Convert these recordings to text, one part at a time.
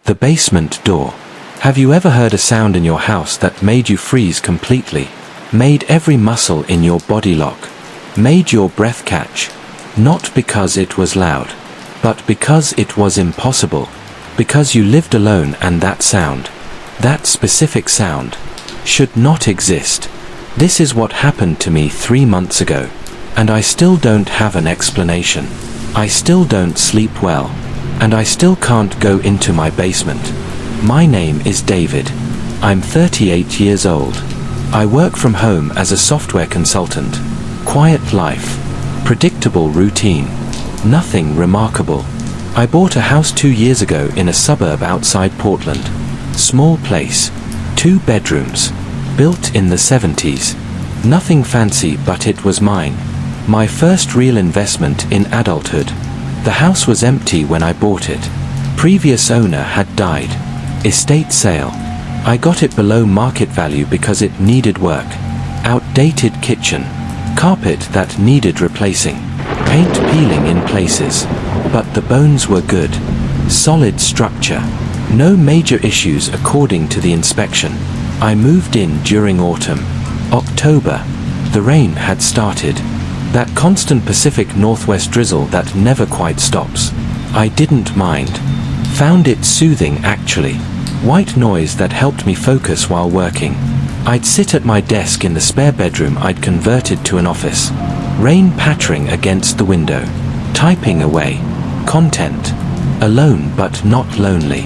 The basement door. Have you ever heard a sound in your house that made you freeze completely? Made every muscle in your body lock? Made your breath catch? Not because it was loud, but because it was impossible. Because you lived alone and that sound, that specific sound, should not exist. This is what happened to me 3 months ago. And I still don't have an explanation. I still don't sleep well. And I still can't go into my basement. My name is David. I'm 38 years old. I work from home as a software consultant. Quiet life. Predictable routine. Nothing remarkable. I bought a house 2 years ago in a suburb outside Portland. Small place. 2 bedrooms. Built in the 70s. Nothing fancy, but it was mine. My first real investment in adulthood. The house was empty when I bought it. Previous owner had died. Estate sale. I got it below market value because it needed work. Outdated kitchen. Carpet that needed replacing. Paint peeling in places. But the bones were good. Solid structure. No major issues according to the inspection. I moved in during autumn. October. The rain had started. That constant Pacific Northwest drizzle that never quite stops. I didn't mind. Found it soothing actually. White noise that helped me focus while working. I'd sit at my desk in the spare bedroom I'd converted to an office. Rain pattering against the window. Typing away. Content. Alone but not lonely.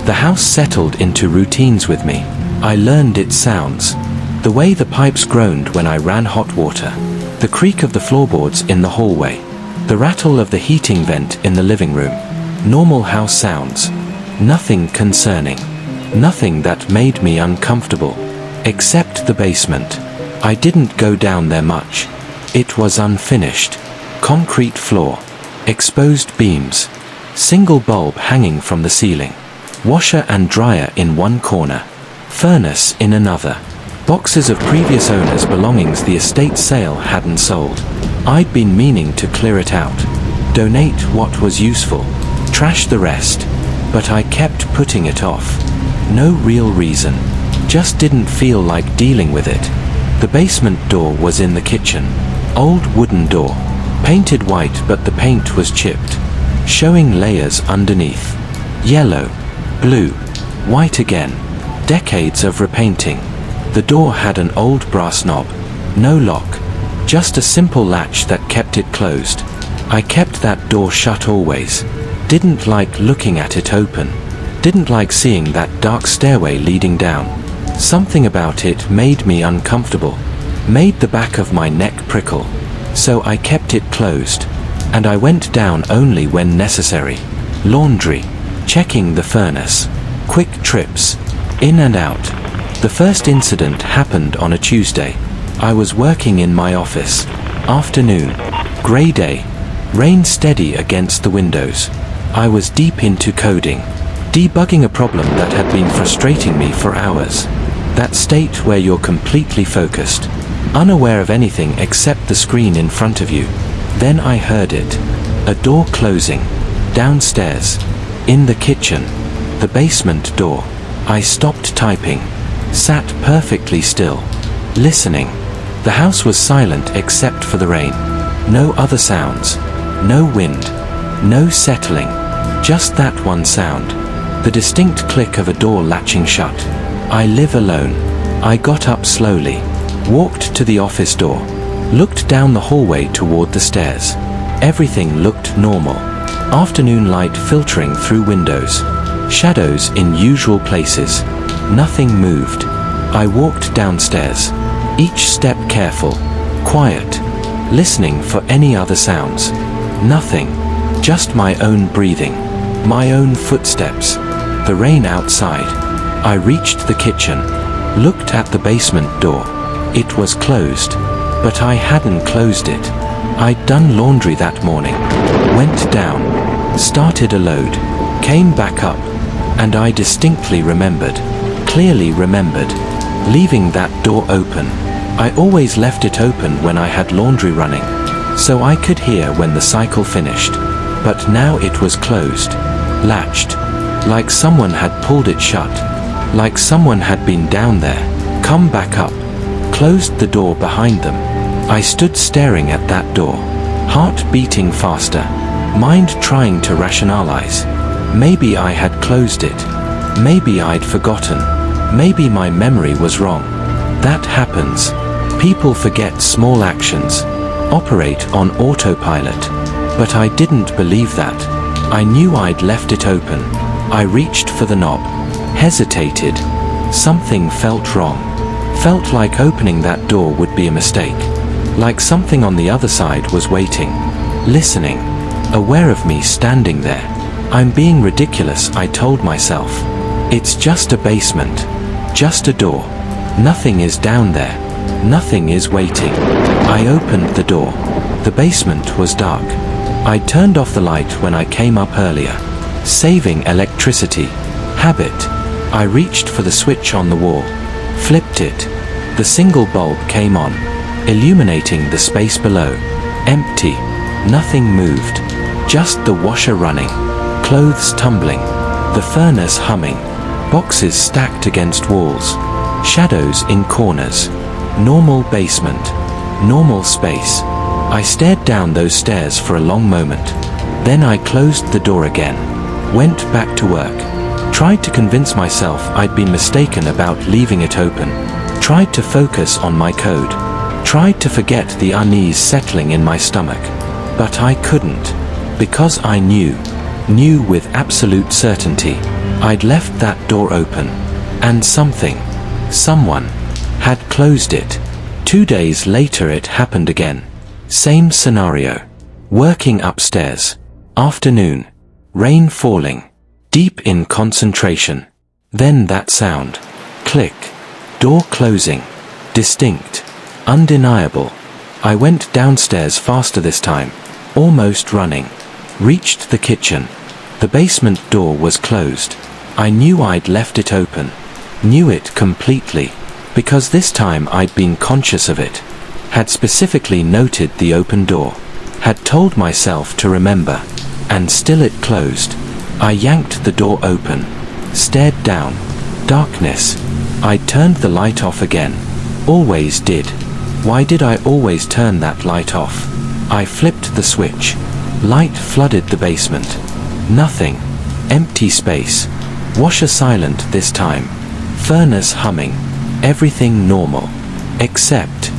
The house settled into routines with me. I learned its sounds. The way the pipes groaned when I ran hot water. The creak of the floorboards in the hallway. The rattle of the heating vent in the living room. Normal house sounds. Nothing concerning. Nothing that made me uncomfortable. Except the basement. I didn't go down there much. It was unfinished. Concrete floor. Exposed beams. Single bulb hanging from the ceiling. Washer and dryer in one corner. Furnace in another. Boxes of previous owners' belongings the estate sale hadn't sold. I'd been meaning to clear it out. Donate what was useful. Trash the rest. But I kept putting it off. No real reason. Just didn't feel like dealing with it. The basement door was in the kitchen. Old wooden door. Painted white but the paint was chipped. Showing layers underneath. Yellow. Blue. White again. Decades of repainting. The door had an old brass knob. No lock. Just a simple latch that kept it closed. I kept that door shut always. Didn't like looking at it open. Didn't like seeing that dark stairway leading down. Something about it made me uncomfortable. Made the back of my neck prickle. So I kept it closed. And I went down only when necessary. Laundry. Checking the furnace. Quick trips. In and out. The first incident happened on a Tuesday. I was working in my office. Afternoon. Grey day. Rain steady against the windows. I was deep into coding. Debugging a problem that had been frustrating me for hours. That state where you're completely focused. Unaware of anything except the screen in front of you. Then I heard it. A door closing. Downstairs. In the kitchen. The basement door. I stopped typing. Sat perfectly still. Listening. The house was silent except for the rain. No other sounds. No wind. No settling. Just that one sound. The distinct click of a door latching shut. I live alone. I got up slowly. Walked to the office door. Looked down the hallway toward the stairs. Everything looked normal. Afternoon light filtering through windows. Shadows in usual places. Nothing moved. I walked downstairs. Each step careful. Quiet. Listening for any other sounds. Nothing. Just my own breathing. My own footsteps. The rain outside. I reached the kitchen. Looked at the basement door. It was closed. But I hadn't closed it. I'd done laundry that morning. Went down. Started a load. Came back up. And I distinctly remembered. Clearly remembered. Leaving that door open. I always left it open when I had laundry running. So I could hear when the cycle finished. But now it was closed. Latched. like someone had pulled it shut, like someone had been down there, come back up, closed the door behind them. I stood staring at that door, heart beating faster, mind trying to rationalize. Maybe I had closed it. Maybe I'd forgotten. Maybe my memory was wrong. That happens. People forget small actions, operate on autopilot. But I didn't believe that. I knew I'd left it open. I reached for the knob, hesitated. Something felt wrong. Felt like opening that door would be a mistake. Like something on the other side was waiting, listening, aware of me standing there. I'm being ridiculous, I told myself. It's just a basement. Just a door. Nothing is down there. Nothing is waiting. I opened the door. The basement was dark. I turned off the light when I came up earlier. Saving electricity. Habit. I reached for the switch on the wall. Flipped it. The single bulb came on, illuminating the space below. Empty. Nothing moved. Just the washer running. Clothes tumbling. The furnace humming. Boxes stacked against walls. Shadows in corners. Normal basement. Normal space. I stared down those stairs for a long moment. Then I closed the door again. Went back to work. Tried to convince myself I'd been mistaken about leaving it open. Tried to focus on my code. Tried to forget the unease settling in my stomach. But I couldn't. Because I knew with absolute certainty, I'd left that door open. And someone, had closed it. 2 days later it happened again. Same scenario. Working upstairs. Afternoon. Rain falling. Deep in concentration. Then that sound. Click. Door closing. Distinct. Undeniable. I went downstairs faster this time. Almost running. Reached the kitchen. The basement door was closed. I knew I'd left it open. Knew it completely. Because this time I'd been conscious of it. Had specifically noted the open door. Had told myself to remember. And still it closed. I yanked the door open. Stared down. Darkness. I turned the light off again. Always did. Why did I always turn that light off? I flipped the switch. Light flooded the basement. Nothing. Empty space. Washer silent this time. Furnace humming. Everything normal. Except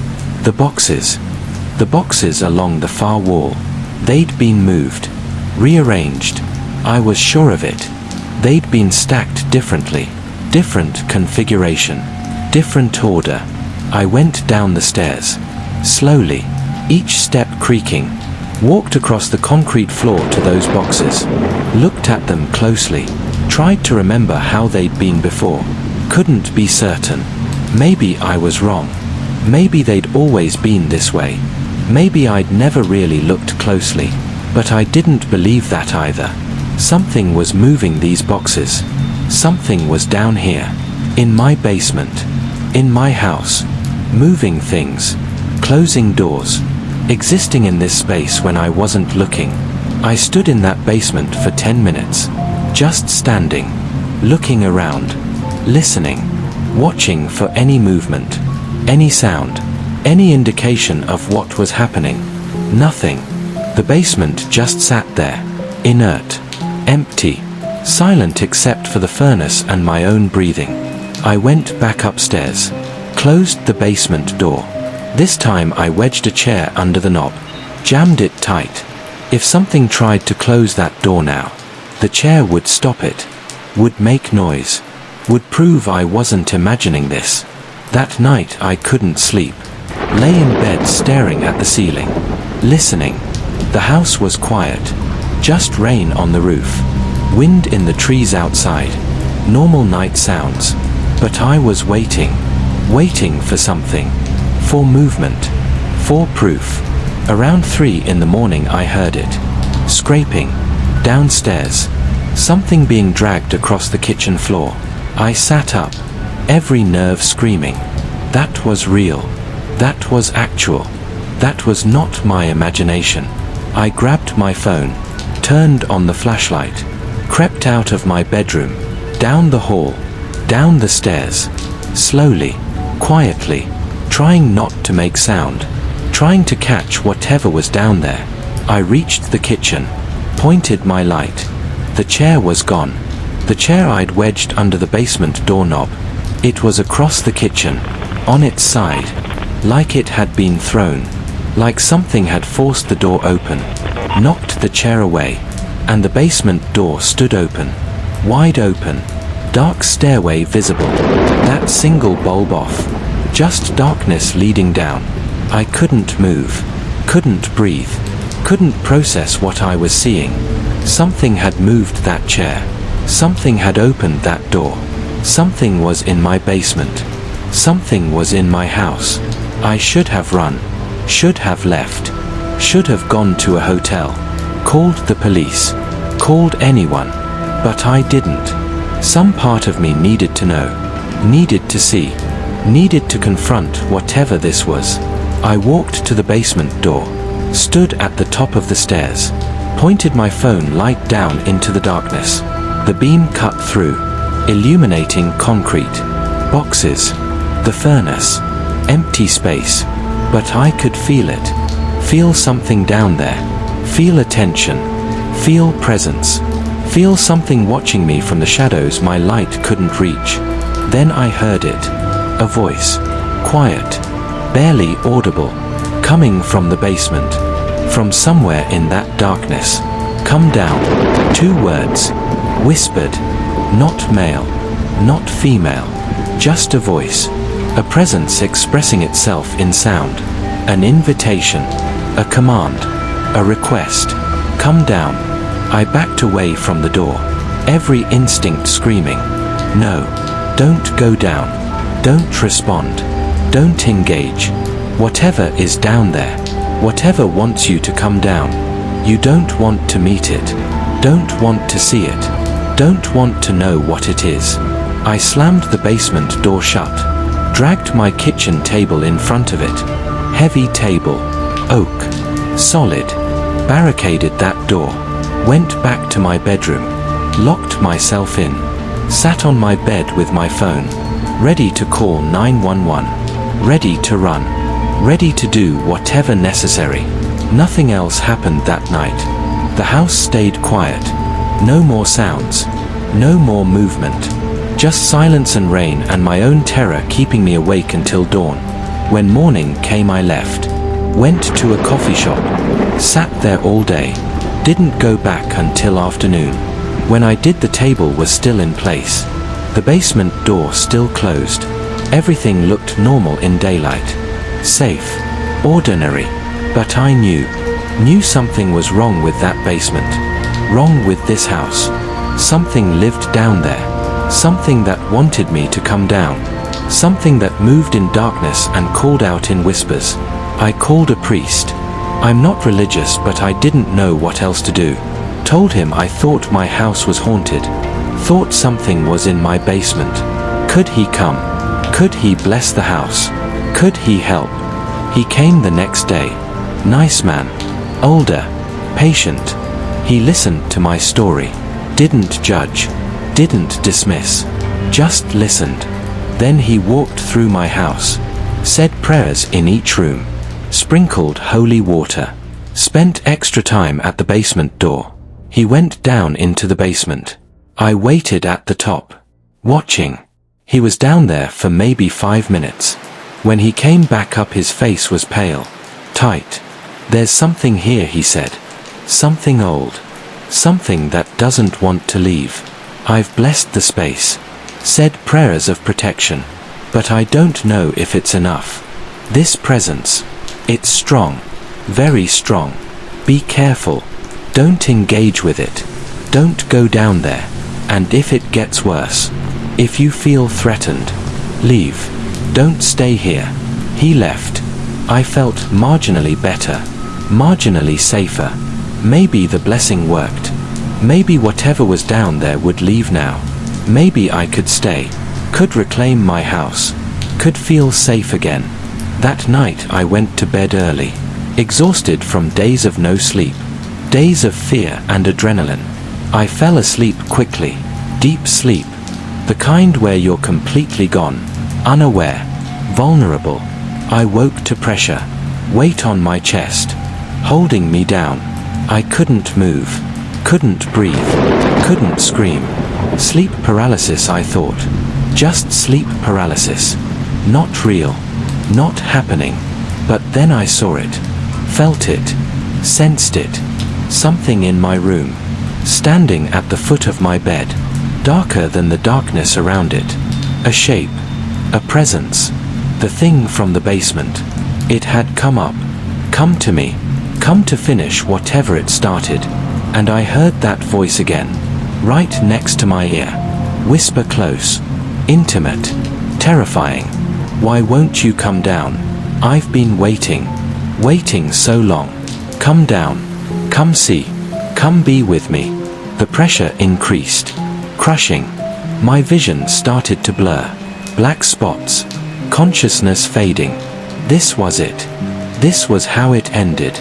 the boxes. The boxes along the far wall. They'd been moved. Rearranged. I was sure of it. They'd been stacked differently. Different configuration. Different order. I went down the stairs. Slowly. Each step creaking. Walked across the concrete floor to those boxes. Looked at them closely. Tried to remember how they'd been before. Couldn't be certain. Maybe I was wrong. Maybe they'd always been this way. Maybe I'd never really looked closely. But I didn't believe that either. Something was moving these boxes. Something was down here. In my basement. In my house. Moving things. Closing doors. Existing in this space when I wasn't looking. I stood in that basement for 10 minutes. Just standing. Looking around. Listening. Watching for any movement. Any sound. Any indication of what was happening. Nothing. The basement just sat there. Inert. Empty. Silent except for the furnace and my own breathing. I went back upstairs. Closed the basement door. This time I wedged a chair under the knob. Jammed it tight. If something tried to close that door now, the chair would stop it. Would make noise. Would prove I wasn't imagining this. That night I couldn't sleep. Lay in bed staring at the ceiling. Listening. The house was quiet. Just rain on the roof. Wind in the trees outside. Normal night sounds. But I was waiting. Waiting for something. For movement. For proof. Around 3 in the morning I heard it. Scraping. Downstairs. Something being dragged across the kitchen floor. I sat up. Every nerve screaming. That was real. That was actual. That was not my imagination. I grabbed my phone. Turned on the flashlight. Crept out of my bedroom, down the hall, down the stairs, slowly, quietly, trying not to make sound, trying to catch whatever was down there. I reached the kitchen, pointed my light. The chair was gone. The chair I'd wedged under the basement doorknob. It was across the kitchen, on its side, like it had been thrown, like something had forced the door open, knocked the chair away, and the basement door stood open, wide open, dark stairway visible, that single bulb off, just darkness leading down. I couldn't move, couldn't breathe, couldn't process what I was seeing. Something had moved that chair. Something had opened that door. Something was in my basement. Something was in my house. I should have run, should have left, should have gone to a hotel, called the police, called anyone, but I didn't. Some part of me needed to know, needed to see, needed to confront whatever this was. I walked to the basement door, stood at the top of the stairs, pointed my phone light down into the darkness. The beam cut through, illuminating concrete, boxes, the furnace, empty space, but I could feel it, feel something down there, feel attention, feel presence, feel something watching me from the shadows my light couldn't reach. Then I heard it, a voice, quiet, barely audible, coming from the basement, from somewhere in that darkness. Come down. 2 words, whispered, not male, not female, just a voice, a presence expressing itself in sound, an invitation, a command, a request. Come down. I backed away from the door, every instinct screaming, no, don't go down, don't respond, don't engage. Whatever is down there, whatever wants you to come down, you don't want to meet it, don't want to see it, don't want to know what it is. I slammed the basement door shut, dragged my kitchen table in front of it, heavy table, oak, solid, barricaded that door, went back to my bedroom, locked myself in, sat on my bed with my phone, ready to call 911, ready to run, ready to do whatever necessary. Nothing else happened that night. The house stayed quiet. No more sounds, no more movement, just silence and rain and my own terror keeping me awake until dawn. When morning came I left, went to a coffee shop, sat there all day, didn't go back until afternoon. When I did, the table was still in place, the basement door still closed. Everything looked normal in daylight, safe, ordinary, but I knew something was wrong with that basement, wrong with this house. Something lived down there, something that wanted me to come down, something that moved in darkness and called out in whispers. I called a priest. I'm not religious, but I didn't know what else to do. Told him I thought my house was haunted, thought something was in my basement. Could he come? Could he bless the house? Could he help? He came the next day. Nice man. Older. Patient. He listened to my story. Didn't judge. Didn't dismiss. Just listened. Then he walked through my house. Said prayers in each room. Sprinkled holy water. Spent extra time at the basement door. He went down into the basement. I waited at the top, watching. He was down there for maybe 5 minutes. When he came back up, his face was pale, tight. There's something here, he said. Something old. Something that doesn't want to leave. I've blessed the space. Said prayers of protection. But I don't know if it's enough. This presence. It's strong. Very strong. Be careful. Don't engage with it. Don't go down there. And if it gets worse, if you feel threatened, leave. Don't stay here. He left. I felt marginally better, marginally safer. Maybe the blessing worked. Maybe whatever was down there would leave now. Maybe I could stay, could reclaim my house, could feel safe again. That night I went to bed early, exhausted from days of no sleep, days of fear and adrenaline. I fell asleep quickly. Deep sleep. The kind where you're completely gone, unaware, vulnerable. I woke to pressure, weight on my chest, holding me down. I couldn't move, couldn't breathe, couldn't scream. Sleep paralysis, I thought. Just sleep paralysis. Not real, not happening. But then I saw it, felt it, sensed it. Something in my room, standing at the foot of my bed, darker than the darkness around it. A shape, a presence, the thing from the basement. It had come up, come to me, come to finish whatever it started. And I heard that voice again, right next to my ear. Whisper close, intimate, terrifying. Why won't you come down? I've been waiting, waiting so long. Come down, come see, come be with me. The pressure increased, crushing. My vision started to blur. Black spots, consciousness fading. This was it. This was how it ended.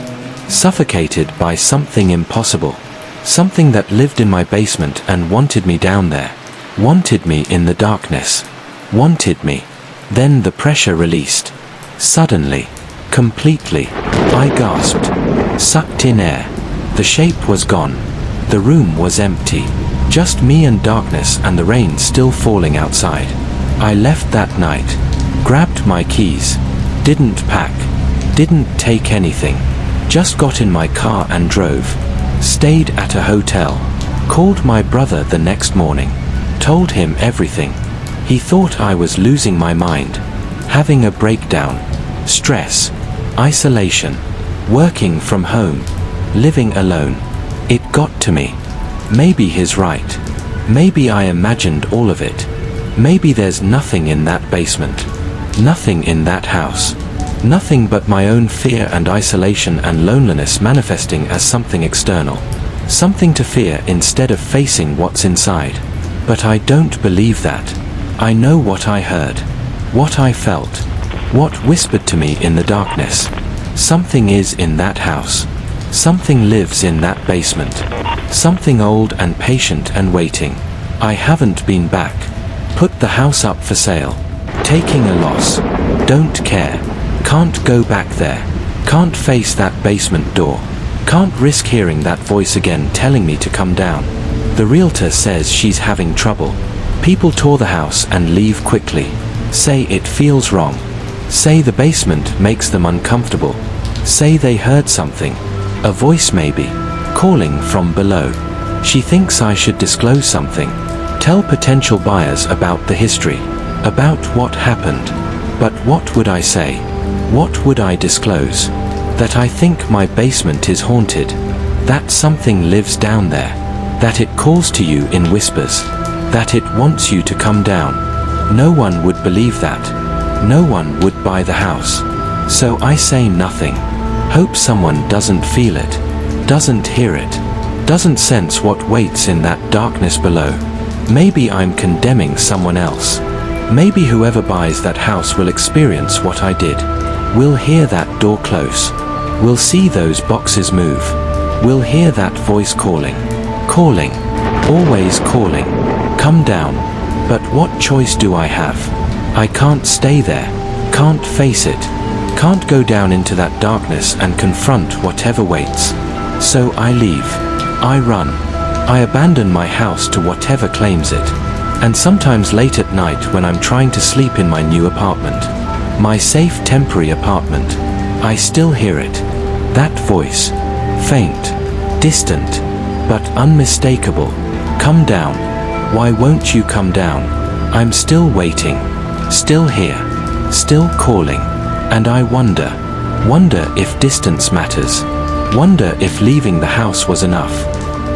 Suffocated by something impossible. Something that lived in my basement and wanted me down there. Wanted me in the darkness. Wanted me. Then the pressure released. Suddenly. Completely. I gasped. Sucked in air. The shape was gone. The room was empty. Just me and darkness and the rain still falling outside. I left that night. Grabbed my keys. Didn't pack. Didn't take anything. Just got in my car and drove. Stayed at a hotel. Called my brother the next morning. Told him everything. He thought I was losing my mind. Having a breakdown. Stress. Isolation. Working from home. Living alone. It got to me. Maybe he's right. Maybe I imagined all of it. Maybe there's nothing in that basement. Nothing in that house. Nothing but my own fear and isolation and loneliness manifesting as something external. Something to fear instead of facing what's inside. But I don't believe that. I know what I heard. What I felt. What whispered to me in the darkness. Something is in that house. Something lives in that basement. Something old and patient and waiting. I haven't been back. Put the house up for sale. Taking a loss. Don't care. Can't go back there. Can't face that basement door. Can't risk hearing that voice again telling me to come down. The realtor says she's having trouble. People tour the house and leave quickly. Say it feels wrong. Say the basement makes them uncomfortable. Say they heard something. A voice maybe. Calling from below. She thinks I should disclose something. Tell potential buyers about the history. About what happened. But what would I say? What would I disclose? That I think my basement is haunted. That something lives down there. That it calls to you in whispers. That it wants you to come down. No one would believe that. No one would buy the house. So I say nothing. Hope someone doesn't feel it. Doesn't hear it. Doesn't sense what waits in that darkness below. Maybe I'm condemning someone else. Maybe whoever buys that house will experience what I did. Will hear that door close. Will see those boxes move. Will hear that voice calling. Calling. Always calling. Come down. But what choice do I have? I can't stay there. Can't face it. Can't go down into that darkness and confront whatever waits. So I leave. I run. I abandon my house to whatever claims it. And sometimes late at night when I'm trying to sleep in my new apartment, my safe temporary apartment, I still hear it. That voice. Faint. Distant. But unmistakable. Come down. Why won't you come down? I'm still waiting. Still here. Still calling. And I wonder if distance matters. Wonder if leaving the house was enough.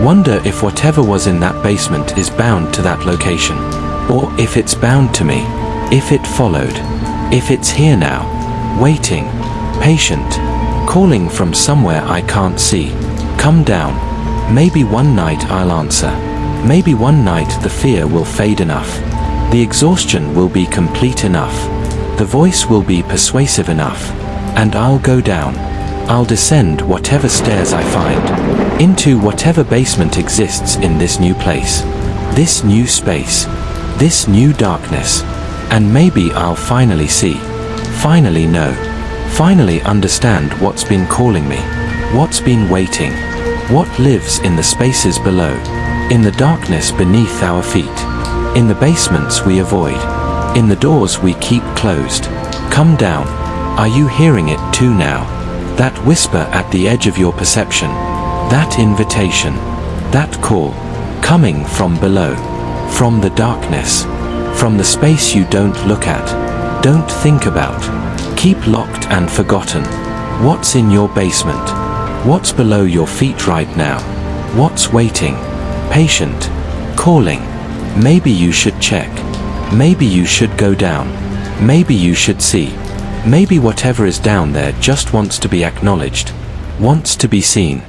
Wonder if whatever was in that basement is bound to that location. Or if it's bound to me. If it followed. If it's here now. Waiting. Patient. Calling from somewhere I can't see. Come down. Maybe one night I'll answer. Maybe one night the fear will fade enough. The exhaustion will be complete enough. The voice will be persuasive enough. And I'll go down. I'll descend whatever stairs I find. into whatever basement exists in this new place, this new space, this new darkness. And maybe I'll finally see, finally know, finally understand what's been calling me, what's been waiting, what lives in the spaces below, in the darkness beneath our feet, in the basements we avoid, in the doors we keep closed. Come down. Are you hearing it too now? That whisper at the edge of your perception, that invitation, that call, coming from below, from the darkness, from the space you don't look at, don't think about, keep locked and forgotten. What's in your basement? What's below your feet right now? What's waiting? Patient? Calling? Maybe you should check. Maybe you should go down. Maybe you should see. Maybe whatever is down there just wants to be acknowledged, wants to be seen,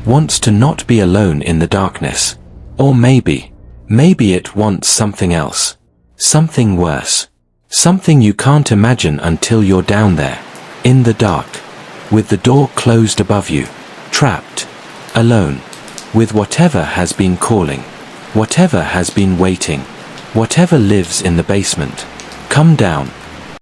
wants to not be alone in the darkness. Or maybe it wants something else, something worse, something you can't imagine until you're down there, in the dark, with the door closed above you, trapped, alone, with whatever has been calling, whatever has been waiting, whatever lives in the basement. Come down.